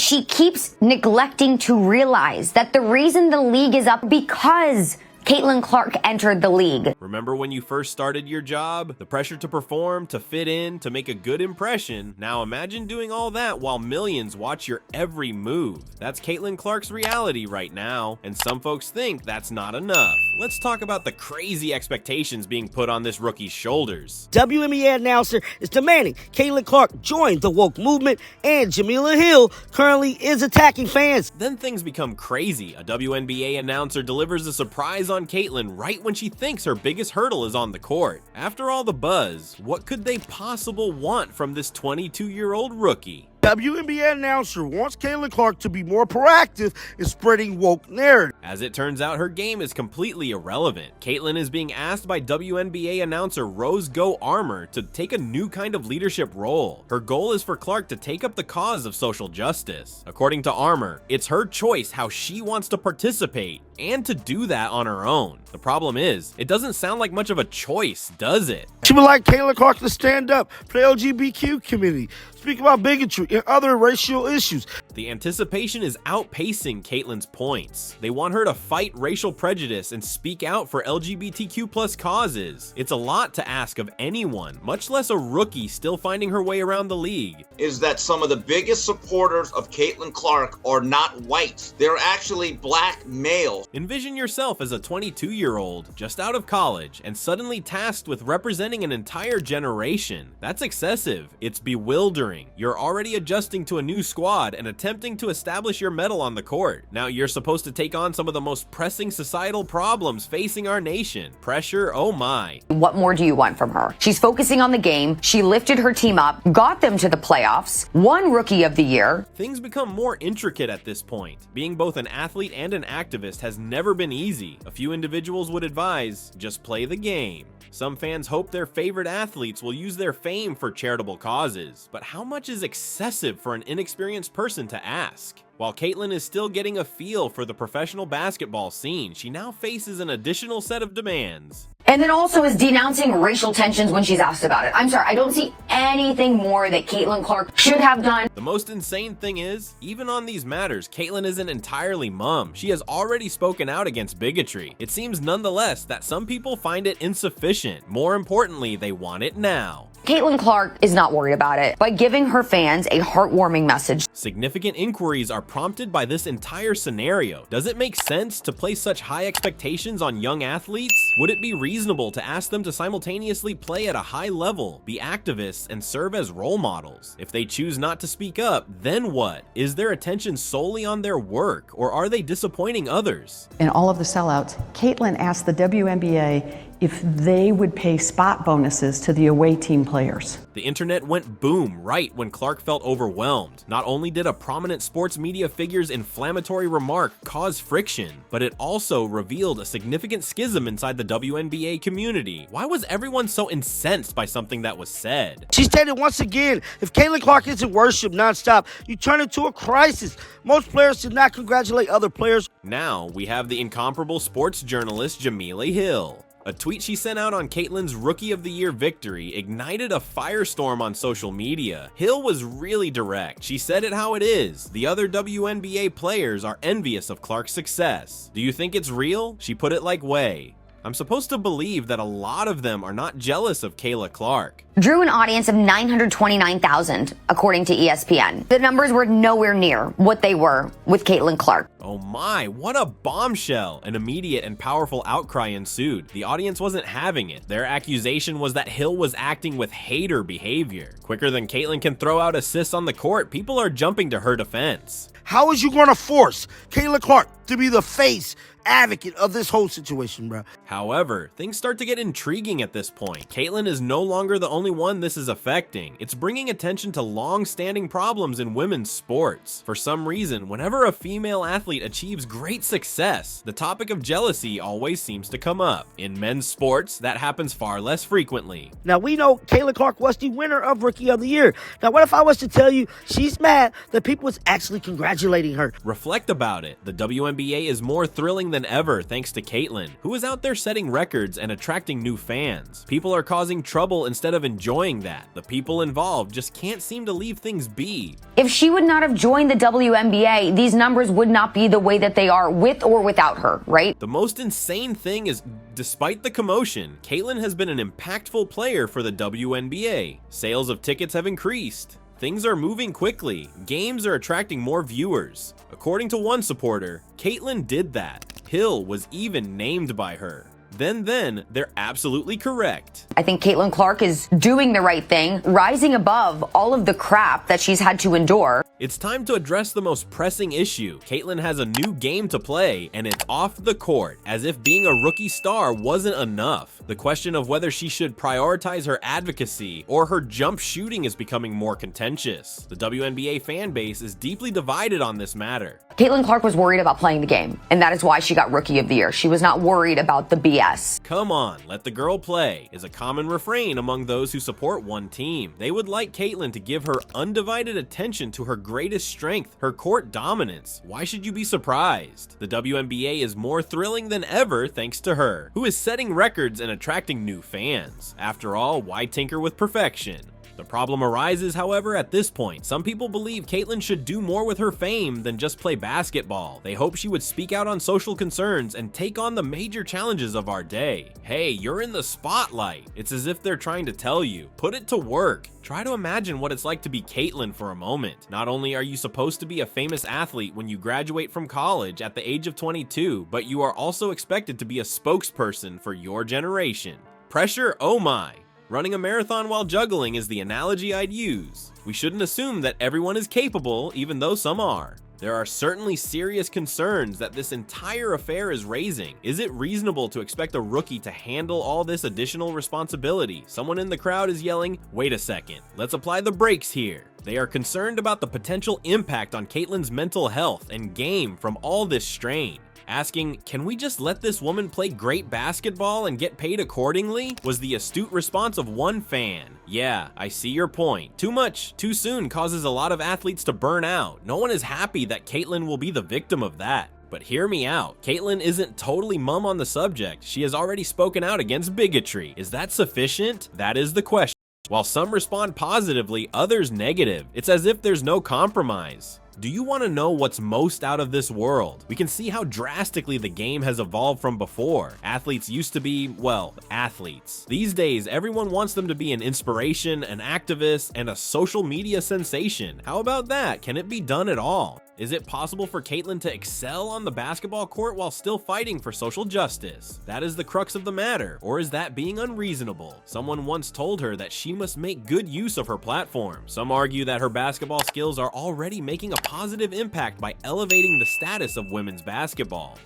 she keeps neglecting to realize that the reason the league is up because Caitlin Clark entered the league. Remember when you first started your job? The pressure to perform, to fit in, to make a good impression. Now imagine doing all that while millions watch your every move. That's Caitlin Clark's reality right now, and some folks think that's not enough. Let's talk about the crazy expectations being put on this rookie's shoulders. WNBA announcer is demanding Caitlin Clark join the woke movement, and Jemele Hill currently is attacking fans. Then things become crazy. A WNBA announcer delivers a surprise on Caitlin right when she thinks her biggest hurdle is on the court. After all the buzz, what could they possibly want from this 22-year-old rookie? WNBA announcer wants Caitlin Clark to be more proactive in spreading woke narrative. As it turns out, her game is completely irrelevant. Caitlin is being asked by WNBA announcer Rose Go Armour to take a new kind of leadership role. Her goal is for Clark to take up the cause of social justice. According to Armour, it's her choice how she wants to participate and to do that on her own. The problem is, it doesn't sound like much of a choice, does it? She would like Caitlin Clark to stand up for the LGBTQ community, speak about bigotry and other racial issues. The anticipation is outpacing Caitlin's points. They want her to fight racial prejudice and speak out for LGBTQ+ causes. It's a lot to ask of anyone, much less a rookie still finding her way around the league. Is that some of the biggest supporters of Caitlin Clark are not white. They're actually black males. Envision yourself as a 22-year-old, just out of college, and suddenly tasked with representing an entire generation. That's excessive. It's bewildering. You're already adjusting to a new squad and attempting to establish your mettle on the court. Now you're supposed to take on some of the most pressing societal problems facing our nation. Pressure, oh my. What more do you want from her? She's focusing on the game. She lifted her team up, got them to the playoffs, won Rookie of the Year. Things become more intricate at this point. Being both an athlete and an activist has never been easy. A few individuals would advise, just play the game. Some fans hope their favorite athletes will use their fame for charitable causes, but how much is excessive for an inexperienced person to ask? While Caitlin is still getting a feel for the professional basketball scene, she now faces an additional set of demands. And then also is denouncing racial tensions when she's asked about it. I'm sorry, I don't see anything more that Caitlin Clark should have done. The most insane thing is, even on these matters, Caitlin isn't entirely mum. She has already spoken out against bigotry. It seems nonetheless that some people find it insufficient. More importantly, they want it now. Caitlin Clark is not worried about it by giving her fans a heartwarming message. Significant inquiries are prompted by this entire scenario. Does it make sense to place such high expectations on young athletes? Would it be reasonable to ask them to simultaneously play at a high level, be activists, and serve as role models? If they choose not to speak up, then what? Is their attention solely on their work, or are they disappointing others? In all of the sellouts, Caitlin asked the WNBA if they would pay spot bonuses to the away team players. The internet went boom right when Clark felt overwhelmed. Not only did a prominent sports media figure's inflammatory remark cause friction, but it also revealed a significant schism inside the WNBA community. Why was everyone so incensed by something that was said? She stated once again, if Caitlin Clark isn't worshipped nonstop, you turn into a crisis. Most players did not congratulate other players. Now we have the incomparable sports journalist Jemele Hill. A tweet she sent out on Caitlin's Rookie of the Year victory ignited a firestorm on social media. Hill was really direct. She said it how it is. The other WNBA players are envious of Clark's success. Do you think it's real? She put it like way. I'm supposed to believe that a lot of them are not jealous of Kayla Clark. Drew an audience of 929,000, according to ESPN. The numbers were nowhere near what they were with Caitlin Clark. Oh my, what a bombshell! An immediate and powerful outcry ensued. The audience wasn't having it. Their accusation was that Hill was acting with hater behavior. Quicker than Caitlin can throw out assists on the court, people are jumping to her defense. How is you going to force Caitlin Clark to be the face advocate of this whole situation, bro? However, things start to get intriguing at this point. Caitlin is no longer the only one this is affecting. It's bringing attention to long-standing problems in women's sports. For some reason, whenever a female athlete athlete achieves great success, the topic of jealousy always seems to come up. In men's sports, that happens far less frequently. Now, we know Caitlin Clark was the winner of Rookie of the Year. Now, what if I was to tell you she's mad that people was actually congratulating her? Reflect about it. The WNBA is more thrilling than ever thanks to Caitlin, who is out there setting records and attracting new fans. People are causing trouble instead of enjoying that. The people involved just can't seem to leave things be. If she would not have joined the WNBA, these numbers would not be the way that they are with or without her, right? The most insane thing is, despite the commotion, Caitlin has been an impactful player for the WNBA. Sales of tickets have increased. Things are moving quickly. Games are attracting more viewers. According to one supporter, Caitlin did that. Hill was even named by her. Then, they're absolutely correct. I think Caitlin Clark is doing the right thing, rising above all of the crap that she's had to endure. It's time to address the most pressing issue. Caitlin has a new game to play, and it's off the court, as if being a rookie star wasn't enough. The question of whether she should prioritize her advocacy or her jump shooting is becoming more contentious. The WNBA fan base is deeply divided on this matter. Caitlin Clark was worried about playing the game, and that is why she got Rookie of the Year. She was not worried about the BS. Come on, let the girl play is a common refrain among those who support one team. They would like Caitlin to give her undivided attention to her greatest strength, her court dominance. Why should you be surprised? The WNBA is more thrilling than ever thanks to her, who is setting records and attracting new fans. After all, why tinker with perfection? The problem arises, however, at this point. Some people believe Caitlin should do more with her fame than just play basketball. They hope she would speak out on social concerns and take on the major challenges of our day. Hey, you're in the spotlight. It's as if they're trying to tell you, put it to work. Try to imagine what it's like to be Caitlin for a moment. Not only are you supposed to be a famous athlete when you graduate from college at the age of 22, but you are also expected to be a spokesperson for your generation. Pressure? Oh my. Running a marathon while juggling is the analogy I'd use. We shouldn't assume that everyone is capable, even though some are. There are certainly serious concerns that this entire affair is raising. Is it reasonable to expect a rookie to handle all this additional responsibility? Someone in the crowd is yelling, "Wait a second, let's apply the brakes here." They are concerned about the potential impact on Caitlin's mental health and game from all this strain. Asking, can we just let this woman play great basketball and get paid accordingly? Was the astute response of one fan. Yeah, I see your point. Too much, too soon causes a lot of athletes to burn out. No one is happy that Caitlin will be the victim of that. But hear me out. Caitlin isn't totally mum on the subject. She has already spoken out against bigotry. Is that sufficient? That is the question. While some respond positively, others negative. It's as if there's no compromise. Do you want to know what's most out of this world? We can see how drastically the game has evolved from before. Athletes used to be, well, athletes. These days, everyone wants them to be an inspiration, an activist, and a social media sensation. How about that? Can it be done at all? Is it possible for Caitlin to excel on the basketball court while still fighting for social justice? That is the crux of the matter, or is that being unreasonable? Someone once told her that she must make good use of her platform. Some argue that her basketball skills are already making a positive impact by elevating the status of women's basketball.